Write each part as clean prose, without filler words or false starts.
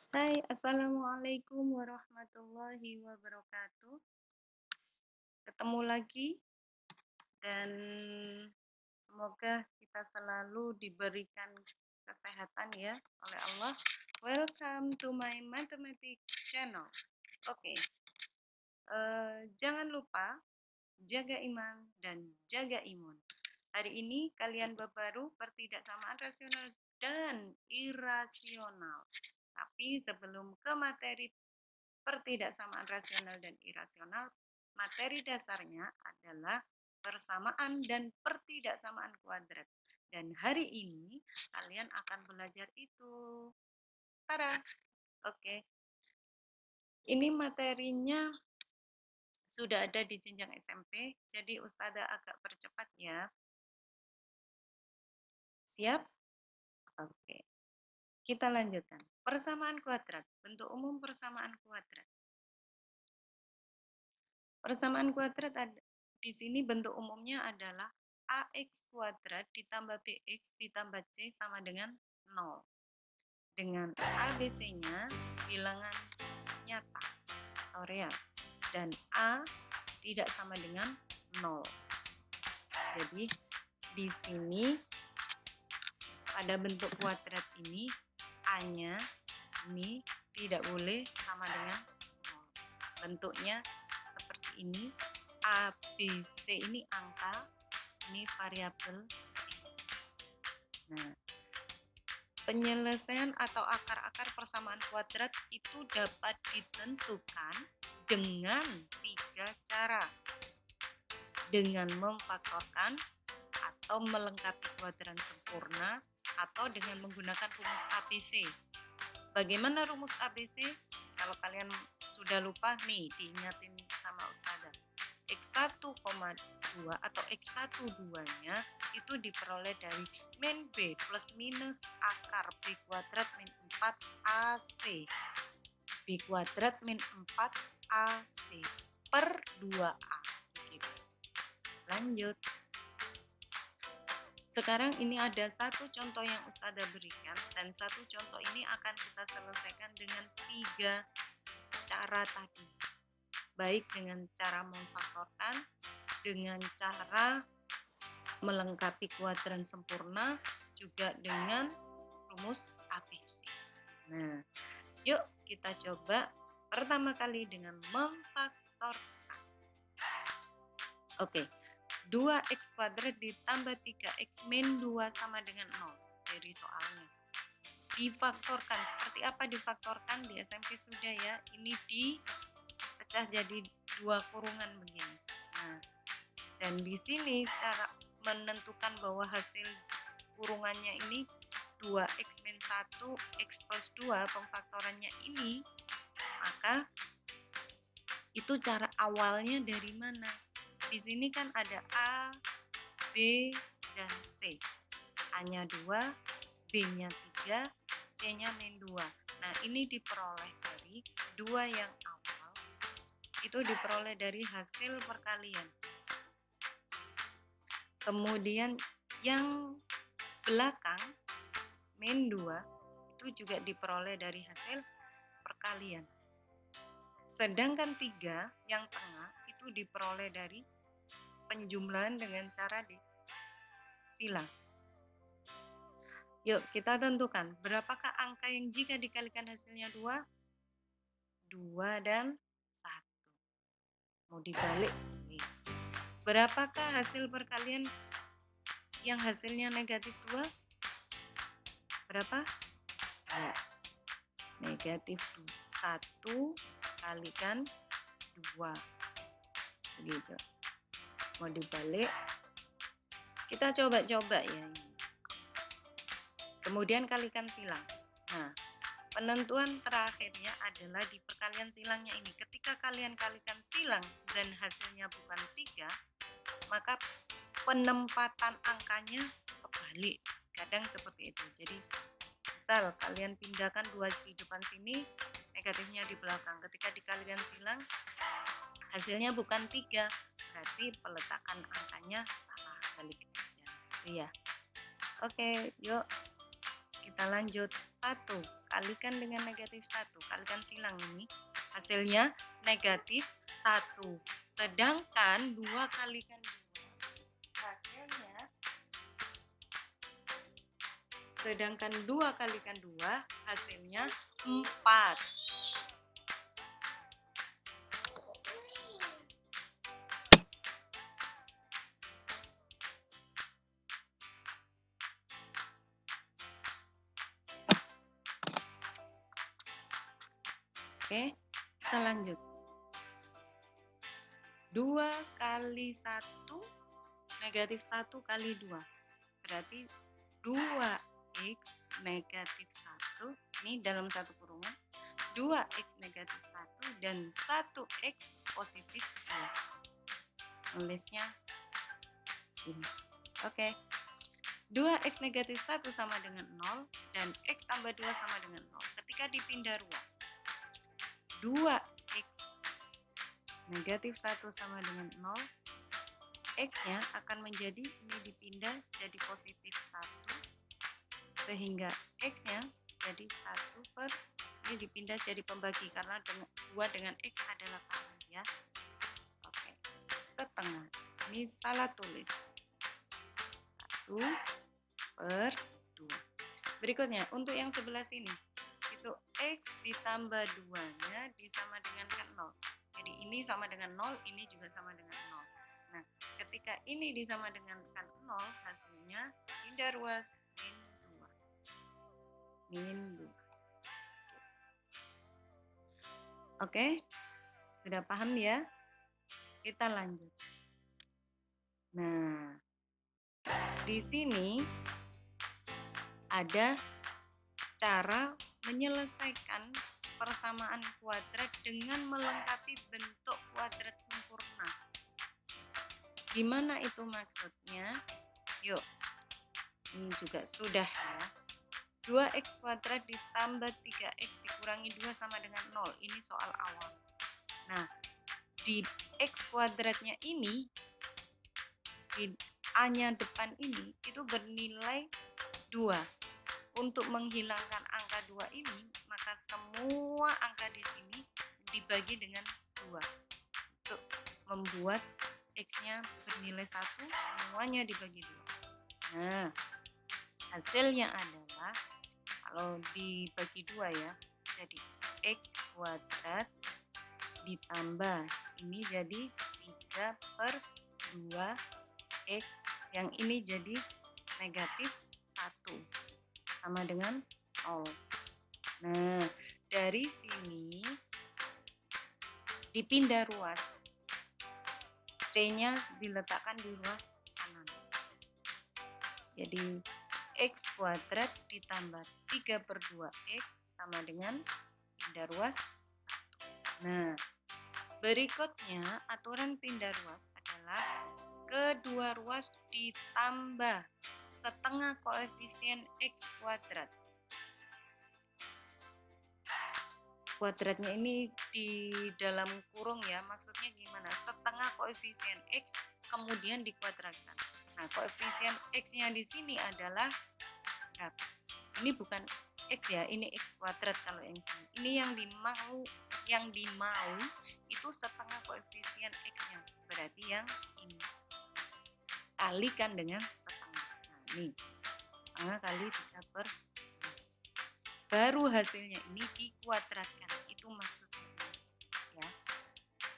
Hai, Assalamualaikum warahmatullahi wabarakatuh. Ketemu lagi dan semoga kita selalu diberikan kesehatan ya oleh Allah. Welcome to my mathematics channel. Oke, jangan lupa jaga iman dan jaga imun. Hari ini kalian baru pertidaksamaan rasional dan irasional. Tapi sebelum ke materi pertidaksamaan rasional dan irasional, materi dasarnya adalah persamaan dan pertidaksamaan kuadrat. Dan hari ini kalian akan belajar itu. Tada! Oke. Ini materinya sudah ada di jenjang SMP, jadi Ustazah agak percepat ya. Siap? Oke. Kita lanjutkan. Persamaan kuadrat. Bentuk umum persamaan kuadrat. Persamaan kuadrat di sini bentuk umumnya adalah AX kuadrat ditambah BX ditambah C sama dengan 0. Dengan ABC-nya bilangan nyata atau real. Dan A tidak sama dengan 0. Jadi di sini pada bentuk kuadrat ini A-nya ini tidak boleh sama dengan 0. Bentuknya seperti ini. A, B, C ini angka, ini variabel X. Nah, penyelesaian atau akar-akar persamaan kuadrat itu dapat ditentukan dengan 3 cara. Dengan memfaktorkan atau melengkapi kuadran sempurna atau dengan menggunakan rumus ABC. Bagaimana rumus ABC? Kalau kalian sudah lupa nih, diingatin sama Ustazah. X1,2 atau X12-nya itu diperoleh dari min B plus minus akar B kuadrat min 4AC. B kuadrat min 4AC per 2A. Begitu. Lanjut. Sekarang ini ada satu contoh yang Ustazah berikan, dan satu contoh ini akan kita selesaikan dengan 3 cara tadi. Baik dengan cara memfaktorkan, dengan cara melengkapi kuadran sempurna, juga dengan rumus ABC. Nah, yuk kita coba pertama kali dengan memfaktorkan. Oke, 2x kuadrat ditambah 3x min 2 sama dengan 0 dari soalnya. Difaktorkan, seperti apa difaktorkan? Di SMP sudah ya, ini dipecah jadi 2 kurungan begini. Nah, dan di sini cara menentukan bahwa hasil kurungannya ini 2x min 1, x plus 2, pemfaktorannya ini, maka itu cara awalnya dari mana? Di sini kan ada A, B, dan C. A-nya 2, B-nya 3, C-nya min 2. Nah, ini diperoleh dari 2 yang awal, itu diperoleh dari hasil perkalian. Kemudian yang belakang, min 2, itu juga diperoleh dari hasil perkalian. Sedangkan 3 yang tengah itu diperoleh dari penjumlahan dengan cara disilang. Yuk kita tentukan berapakah angka yang jika dikalikan hasilnya 2? 2 dan 1. Mau dibalik. Berapakah hasil perkalian yang hasilnya negatif 2? Berapa? Ya. Negatif 1 kalikan 2. Begitu. Mau dibalik. Kita coba-coba ya. Kemudian kalikan silang. Nah, penentuan terakhirnya adalah di perkalian silangnya ini. Ketika kalian kalikan silang dan hasilnya bukan 3, maka penempatan angkanya kebalik. Kadang seperti itu. Jadi, misal kalian pindahkan 2 di depan sini, negatifnya di belakang. Ketika dikalikan silang, hasilnya bukan 3. Berarti peletakan angkanya salah. Balik aja. Iya. Oke, yuk. Kita lanjut. 1 kalikan dengan negatif 1. Kalikan silang ini. Hasilnya negatif 1. Sedangkan 2 kalikan 2. Sedangkan 2 kalikan 2 hasilnya 4. Oke, kita lanjut. 2 kali 1 negatif 1 kali 2. Berarti 2x negatif 1. Ini dalam satu kurungan. 2x negatif 1 dan 1x positif 2. Nulisnya ini. Oke. 2x negatif 1 sama dengan 0 dan x tambah 2 sama dengan 0. Ketika dipindah ruas, 2x negatif 1 sama dengan 0, x-nya akan menjadi, ini dipindah jadi positif 1, sehingga x-nya jadi 1 per, ini dipindah jadi pembagi, karena 2 dengan x adalah kali ya. Oke, setengah. Ini salah tulis. 1 per 2. Berikutnya, untuk yang sebelah sini, itu x ditambah 2-nya disama dengan 0. Jadi ini sama dengan 0, ini juga sama dengan 0. Nah, ketika ini disama dengan 0, hasilnya pindah ruas min 2. Min 2. Oke, sudah paham ya? Kita lanjut. Nah, di sini ada cara menyelesaikan persamaan kuadrat dengan melengkapi bentuk kuadrat sempurna. Gimana itu maksudnya? Yuk, ini juga sudah ya. 2x kuadrat ditambah 3x dikurangi 2 sama dengan 0. Ini soal awal. Nah, di x kuadratnya ini, di A-nya depan ini, itu bernilai 2. Untuk menghilangkan angka 2 ini, maka semua angka di sini dibagi dengan 2. Untuk membuat x-nya bernilai 1, semuanya dibagi 2. Nah, hasilnya adalah, kalau dibagi 2 ya, jadi x kuadrat ditambah, ini jadi 3 per 2x, yang ini jadi negatif 1. Sama dengan 0. Nah, dari sini dipindah ruas. C-nya diletakkan di ruas kanan. Jadi x kuadrat ditambah 3 per 2x sama dengan pindah ruas 1. Nah, berikutnya aturan pindah ruas adalah kedua ruas ditambah setengah koefisien x kuadrat. Kuadratnya ini di dalam kurung ya, maksudnya gimana? Setengah koefisien x kemudian dikuadratkan. Nah, koefisien x-nya di sini adalah berapa? Ini bukan x ya, ini x kuadrat kalau yang sini. Ini yang dimau itu setengah koefisien x-nya. Berarti yang ini. Kalikan dengan setengah. Nah, ini setengah kali 3 per 2. Baru hasilnya ini dikuadratkan. Itu maksudnya ya.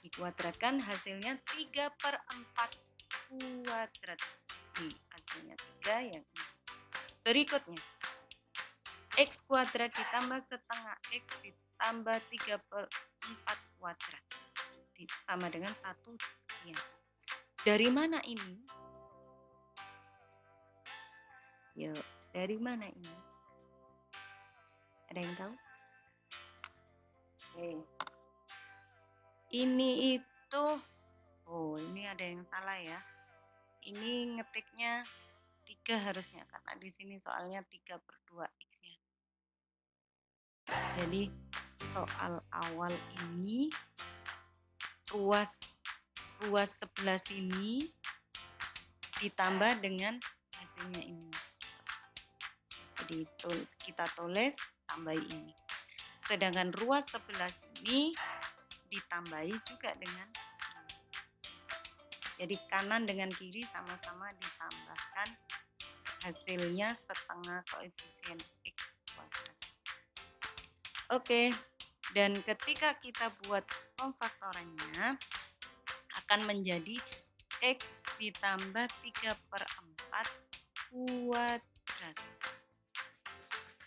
Dikuadratkan hasilnya 3 per 4 kuadrat. Ini hasilnya 3 yang ini. Berikutnya, x kuadrat ditambah setengah x ditambah 3 per 4 kuadrat. Sama dengan 1 sekian. Dari mana ini? Yuk, dari mana ini? Ada yang tahu? Oke. Ini itu, oh ini ada yang salah ya. Ini ngetiknya 3 harusnya, karena di sini soalnya 3 per 2x-nya. Jadi soal awal ini ruas sebelah sini ditambah dengan hasilnya ini. Jadi kita tulis tambahi ini. Sedangkan ruas sebelah sini ditambahi juga dengan ini. Jadi kanan dengan kiri sama-sama ditambahkan, hasilnya setengah koefisien X kuadrat. Oke, dan ketika kita buat pemfaktorannya akan menjadi X ditambah 3/4 kuadrat.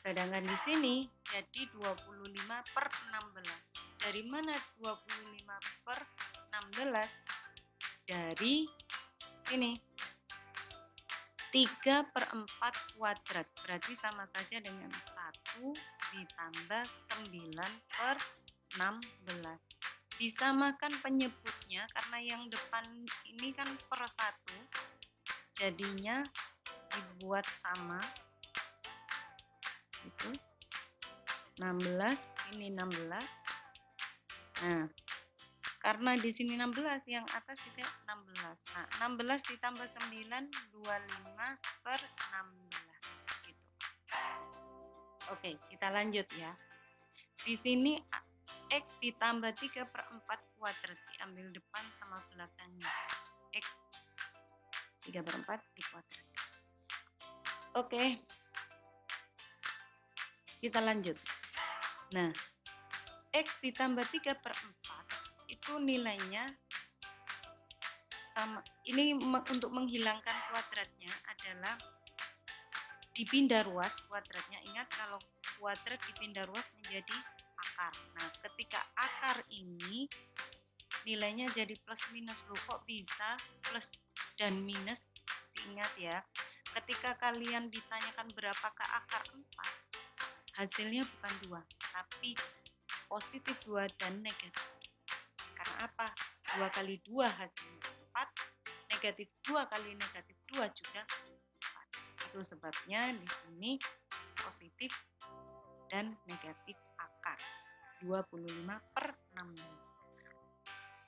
Sedangkan di sini jadi 25/16. Dari mana 25/16? Dari ini 3/4 kuadrat, berarti sama saja dengan 1 ditambah 9/16. Disamakan penyebutnya karena yang depan ini kan per 1, jadinya dibuat sama. Itu 16, ini 16. Nah, karena di sini 16, yang atas juga 16. Nah, 16 ditambah 9, 25/16. Gitu. Oke, kita lanjut ya. Di sini X ditambah 3/4 kuadrat, diambil depan sama belakangnya. X 3/4 dikuadrat. Oke, kita lanjut. Nah, X ditambah 3/4 itu nilainya sama. Ini untuk menghilangkan kuadratnya adalah dipindah ruas kuadratnya. Ingat kalau kuadrat dipindah ruas menjadi akar. Nah, ketika akar ini nilainya jadi plus minus. Loh, kok bisa plus dan minus? Ingat ya, ketika kalian ditanyakan berapakah akar 4, hasilnya bukan 2, tapi positif 2 dan negatif. Karena apa? 2 kali 2 hasilnya 4, negatif 2 kali negatif 2 juga 4. Itu sebabnya di sini positif dan negatif akar. 25/16.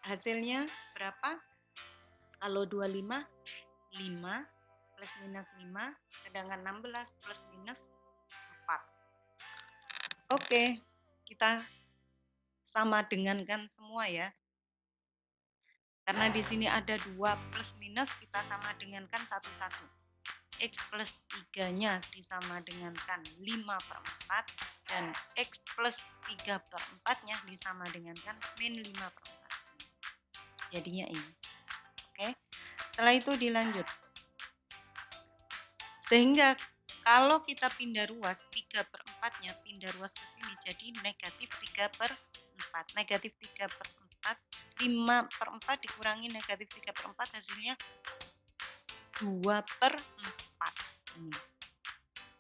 Hasilnya berapa? Kalau 25, 5 plus minus 5, sedangkan 16 plus minus 4. Oke, kita sama dengankan semua ya. Karena di sini ada 2 plus minus, kita sama dengankan satu-satu. X plus 3-nya disama dengankan 5/4 dan X plus 3/4-nya disama dengankan min 5/4. Jadinya ini. Oke. Setelah itu dilanjut. Sehingga kalau kita pindah ruas, 3/4-nya pindah ruas ke sini jadi negatif 3/4. Negatif 3/4, 5/4 dikurangi negatif 3/4 hasilnya 2/4. Ini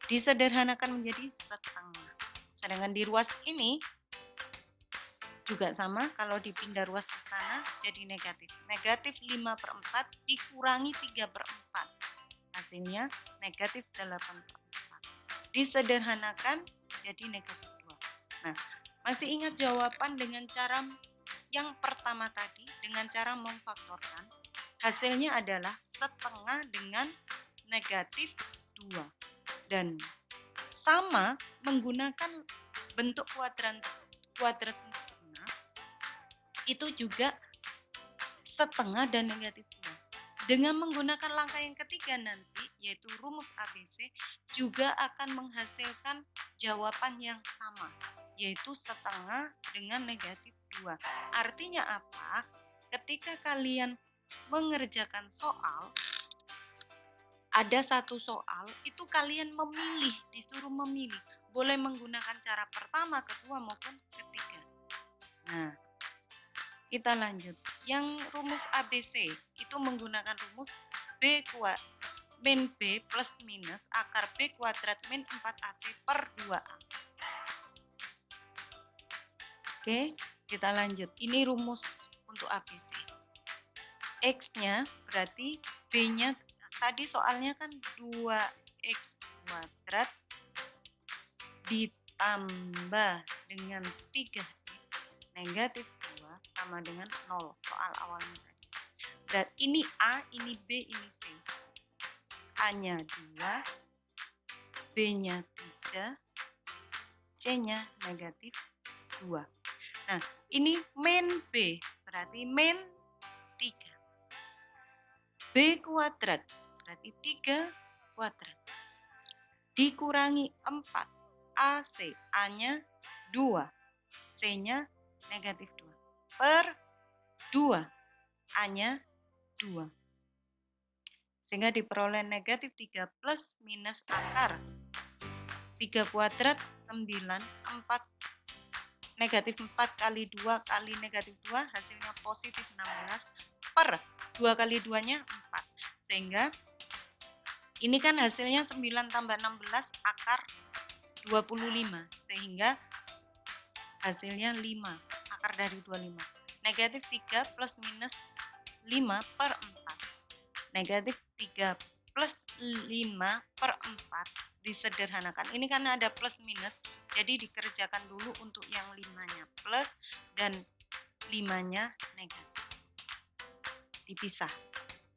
disederhanakan menjadi setengah. Sedangkan di ruas ini juga sama, kalau dipindah ruas ke sana jadi negatif. Negatif 5/4 dikurangi 3/4. Hasilnya negatif 8/4. Disederhanakan jadi negatif 2. Nah, masih ingat jawaban dengan cara yang pertama tadi, dengan cara memfaktorkan? Hasilnya adalah setengah dengan negatif 2. Dan sama menggunakan bentuk kuadrat sempurna, itu juga setengah dan negatif 2. Dengan menggunakan langkah yang ketiga nanti, yaitu rumus ABC, juga akan menghasilkan jawaban yang sama, yaitu setengah dengan negatif 2. Artinya apa? Ketika kalian mengerjakan soal, ada satu soal, itu kalian memilih, disuruh memilih. Boleh menggunakan cara pertama, kedua, maupun ketiga. Nah, kita lanjut. Yang rumus ABC itu menggunakan rumus min B plus minus akar B kuadrat min 4AC per 2A. Oke, kita lanjut. Ini rumus untuk ABC. X-nya berarti B-nya, tadi soalnya kan 2X kuadrat ditambah dengan 3X negatif 2 sama dengan 0. Soal awalnya tadi. Berarti ini A, ini B, ini C. A-nya 2, B-nya 3, C-nya negatif 2. Nah, ini min B, berarti min 3. B kuadrat, berarti 3 kuadrat. Dikurangi 4, AC, A-nya 2, C-nya negatif 2. Per 2, A-nya 2. Sehingga diperoleh negatif 3 plus minus akar 3 kuadrat 9, 4 negatif 4 kali 2 kali negatif 2 hasilnya positif 16 per 2 kali 2-nya 4. Sehingga ini kan hasilnya 9 tambah 16 akar 25. Sehingga hasilnya 5 akar dari 25. Negatif 3 plus minus 5 per 4. Negatif 3 plus 5 per 4 disederhanakan. Ini karena ada plus minus, jadi dikerjakan dulu untuk yang 5-nya plus dan 5-nya negatif. Dipisah.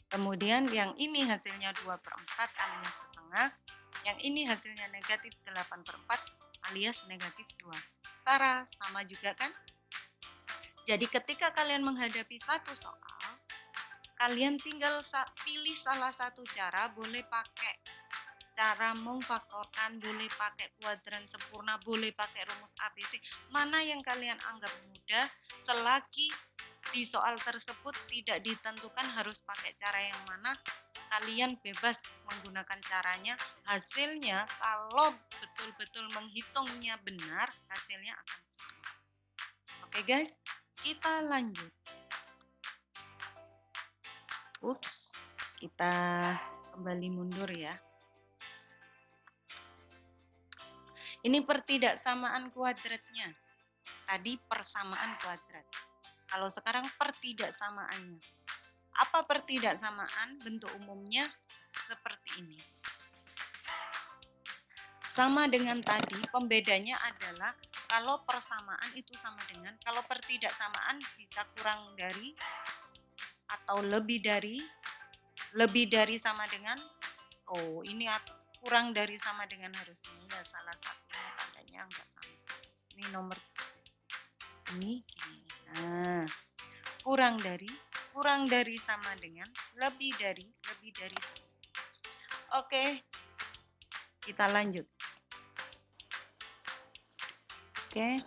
Kemudian yang ini hasilnya 2 per 4 alias setengah. Yang ini hasilnya negatif 8 per 4 alias negatif 2. Tara, sama juga kan? Jadi ketika kalian menghadapi satu soal, kalian tinggal pilih salah satu cara, boleh pakai cara memfaktorkan, boleh pakai kuadran sempurna, boleh pakai rumus ABC, mana yang kalian anggap mudah, selagi di soal tersebut tidak ditentukan harus pakai cara yang mana, kalian bebas menggunakan caranya. Hasilnya kalau betul-betul menghitungnya benar, hasilnya akan sama. Oke guys, kita lanjut. Ups, kita kembali mundur ya. Ini pertidaksamaan kuadratnya. Tadi persamaan kuadrat. Kalau sekarang pertidaksamaannya. Apa pertidaksamaan? Bentuk umumnya seperti ini. Sama dengan tadi, pembedanya adalah kalau persamaan itu sama dengan, kalau pertidaksamaan bisa kurang dari atau lebih dari sama dengan, oh ini kurang dari sama dengan harusnya ya salah satunya tandanya enggak sama. Ini nomor ini gini. Nah, kurang dari sama dengan, lebih dari sama. Oke. Kita lanjut. Oke.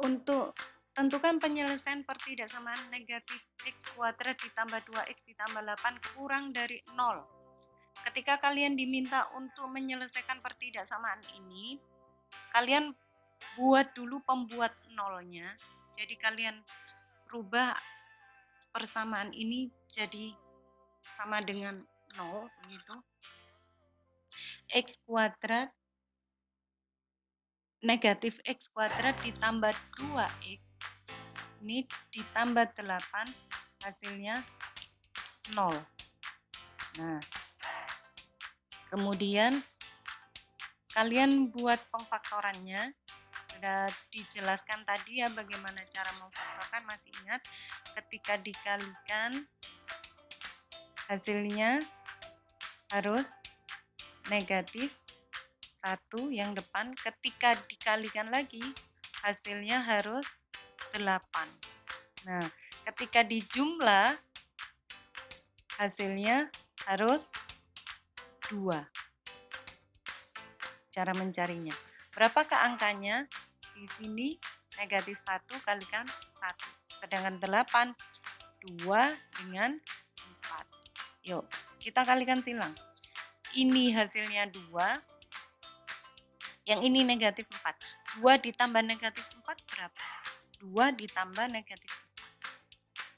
Untuk tentukan penyelesaian pertidaksamaan negatif X kuadrat ditambah 2X ditambah 8 kurang dari 0. Ketika kalian diminta untuk menyelesaikan pertidaksamaan ini, kalian buat dulu pembuat nolnya. Jadi kalian rubah persamaan ini jadi sama dengan 0 begitu. X kuadrat negatif X kuadrat ditambah 2X ini ditambah 8 hasilnya 0. Nah, kemudian kalian buat pemfaktorannya. Sudah dijelaskan tadi ya bagaimana cara memfaktorkan, masih ingat? Ketika dikalikan hasilnya harus negatif 1 yang depan, ketika dikalikan lagi hasilnya harus 8. Nah, ketika dijumlah hasilnya harus 2. Cara mencarinya. Berapakah angkanya? Di sini negatif 1 kalikan 1. Sedangkan 8, 2 dengan 4. Yuk, kita kalikan silang. Ini hasilnya 2. Yang ini negatif 4. 2 ditambah negatif 4 berapa? 2 ditambah negatif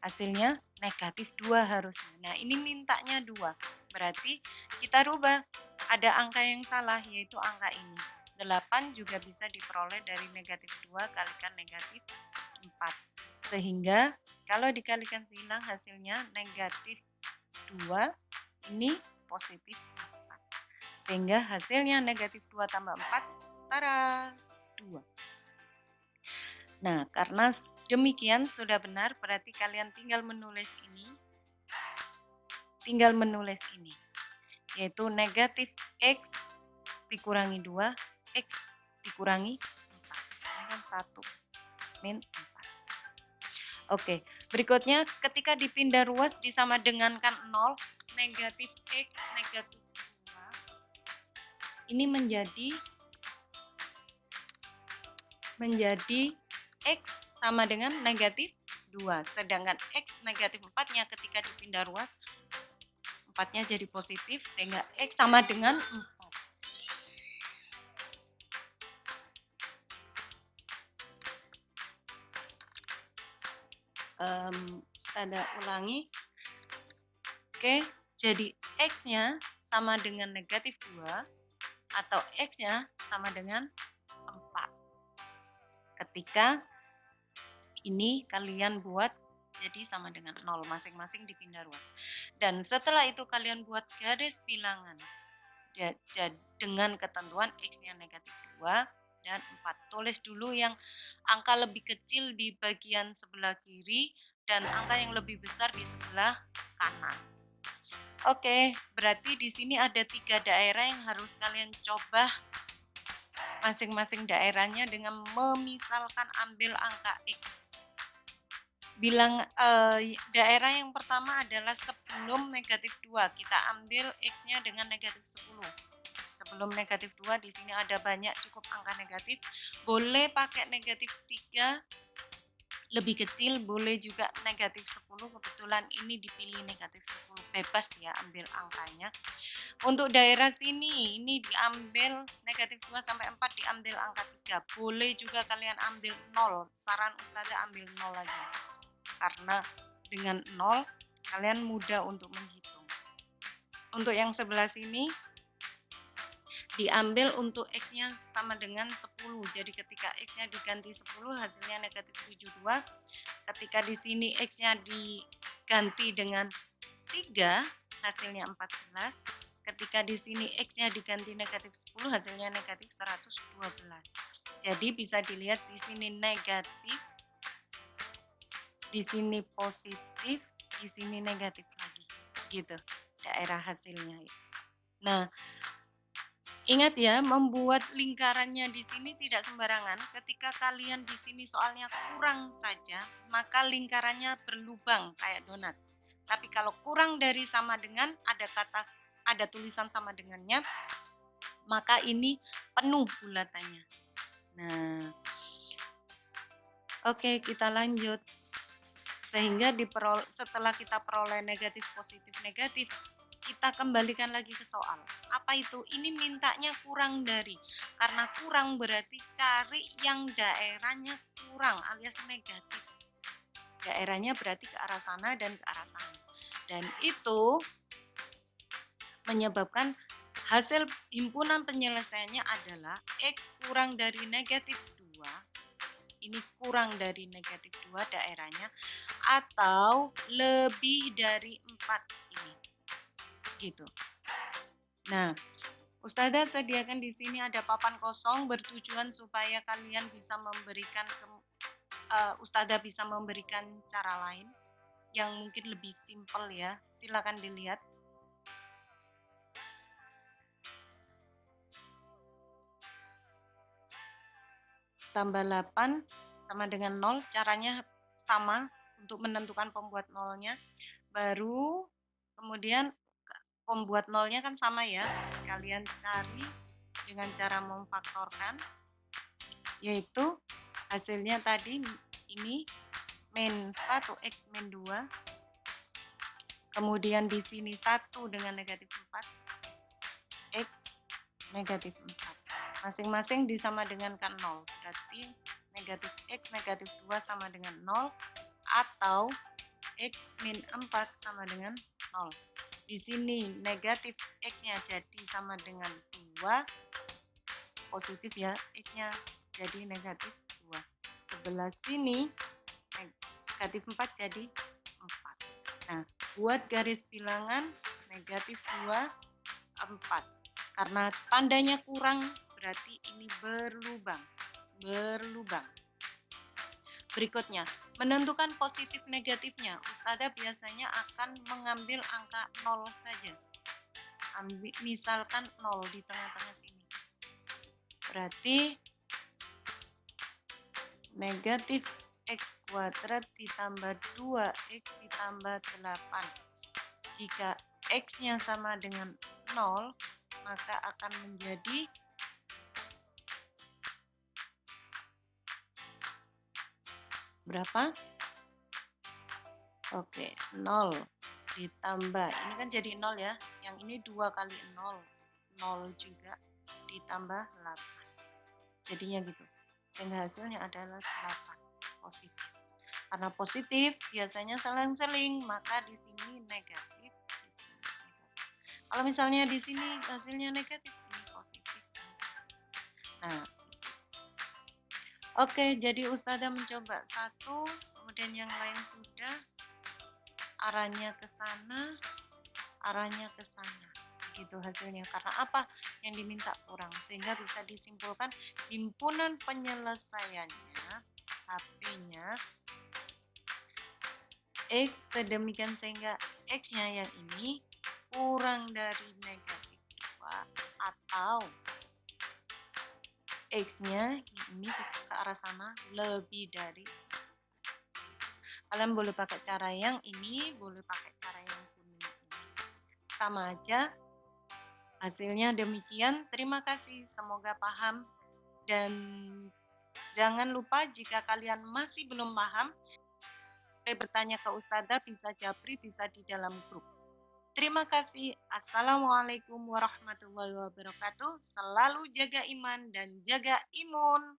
4. Hasilnya negatif 2 harusnya. Nah, ini mintanya 2. Berarti kita rubah. Ada angka yang salah, yaitu angka ini. 8 juga bisa diperoleh dari negatif 2 kalikan negatif 4. Sehingga kalau dikalikan silang hasilnya negatif 2, ini positif 4. Sehingga hasilnya negatif 2 tambah 4, tara, 2. Nah, karena demikian sudah benar, berarti kalian tinggal menulis ini. Yaitu negatif X dikurangi 2, X dikurangi 4. Ini kan 1 min 4. Oke, berikutnya ketika dipindah ruas disama dengankan 0, negatif X, negatif 2. Ini menjadi X sama dengan negatif 2. Sedangkan X negatif 4-nya ketika dipindah ruas, 4-nya jadi positif sehingga X sama dengan 4. Tanda ulangi. Oke, jadi X-nya sama dengan negatif 2 atau X-nya sama dengan 4. Ketika ini kalian buat jadi sama dengan 0, masing-masing dipindah ruas. Dan setelah itu kalian buat garis bilangan dengan ketentuan X-nya negatif 2 dan 4. Tulis dulu yang angka lebih kecil di bagian sebelah kiri dan angka yang lebih besar di sebelah kanan. Oke, berarti di sini ada 3 daerah yang harus kalian coba masing-masing daerahnya dengan memisalkan ambil angka X. Daerah yang pertama adalah sebelum negatif 2. Kita ambil X-nya dengan negatif 10. Sebelum negatif 2 di sini ada banyak cukup angka negatif. Boleh pakai negatif 3 lebih kecil, boleh juga negatif 10. Kebetulan ini dipilih negatif 10. Bebas ya ambil angkanya. Untuk daerah sini ini diambil negatif 2 sampai 4 diambil angka 3. Boleh juga kalian ambil 0. Saran Ustazah ambil 0 aja. Karena dengan 0 kalian mudah untuk menghitung. Untuk yang sebelah sini diambil untuk X-nya sama dengan 10. Jadi ketika X-nya diganti 10 hasilnya negatif 72. Ketika di sini X-nya diganti dengan 3 hasilnya 14. Ketika di sini X-nya diganti negatif 10 hasilnya negatif 112. Jadi bisa dilihat di sini negatif, di sini positif, di sini negatif lagi. Gitu daerah hasilnya. Nah, ingat ya, membuat lingkarannya di sini tidak sembarangan. Ketika kalian di sini soalnya kurang saja, maka lingkarannya berlubang kayak donat. Tapi kalau kurang dari sama dengan, ada tulisan sama dengannya, maka ini penuh bulatannya. Nah, oke, kita lanjut. Sehingga setelah kita peroleh negatif, positif, negatif, kita kembalikan lagi ke soal. Apa itu? Ini mintanya kurang dari. Karena kurang berarti cari yang daerahnya kurang alias negatif. Daerahnya berarti ke arah sana dan ke arah sana. Dan itu menyebabkan hasil himpunan penyelesaiannya adalah X kurang dari negatif 2. Ini kurang dari negatif 2 daerahnya atau lebih dari 4 ini. Gitu. Nah, Ustazah sediakan di sini ada papan kosong bertujuan supaya kalian bisa memberikan Ustazah bisa memberikan cara lain yang mungkin lebih simpel ya. Silakan dilihat. Tambah 8 sama dengan 0, caranya sama untuk menentukan pembuat nolnya. Baru kemudian pembuat nolnya kan sama ya, kalian cari dengan cara memfaktorkan, yaitu hasilnya tadi ini min 1 X min 2, kemudian di sini 1 dengan negatif 4, X negatif 4. Masing-masing disama dengankan 0, berarti negatif X negatif 2 sama dengan 0 atau X min 4 sama dengan 0. Di sini negatif X-nya jadi sama dengan 2, positif ya, X-nya jadi negatif 2. Sebelah sini negatif 4 jadi 4. Nah, buat garis bilangan negatif 2, 4. Karena tandanya kurang, berarti ini berlubang. Berikutnya, menentukan positif negatifnya. Ustazah biasanya akan mengambil angka 0 saja. Misalkan 0 di tengah-tengah sini. Berarti negatif X kuadrat ditambah 2X ditambah 8. Jika X-nya sama dengan 0, maka akan menjadi berapa? Oke, 0 ditambah, ini kan jadi 0 ya, yang ini 2 kali 0, 0 juga ditambah 8. Jadinya gitu, sehingga hasilnya adalah 8, positif. Karena positif biasanya selang-seling, maka di sini negatif, di sini negatif. Kalau misalnya di sini hasilnya negatif, ini positif, ini positif. Nah, oke, jadi Ustazah mencoba satu, kemudian yang lain sudah, arahnya ke sana, arahnya ke sana. Gitu hasilnya. Karena apa? Yang diminta kurang. Sehingga bisa disimpulkan himpunan penyelesaiannya, HP-nya, X sedemikian sehingga X-nya yang ini kurang dari negatif 2 atau X-nya ini bisa ke arah sana lebih dari. Kalian boleh pakai cara yang ini, boleh pakai cara yang kuning ini. Sama aja, hasilnya demikian. Terima kasih, semoga paham. Dan jangan lupa jika kalian masih belum paham, boleh bertanya ke Ustazah, bisa japri, bisa di dalam grup. Terima kasih. Assalamualaikum warahmatullahi wabarakatuh. Selalu jaga iman dan jaga imun.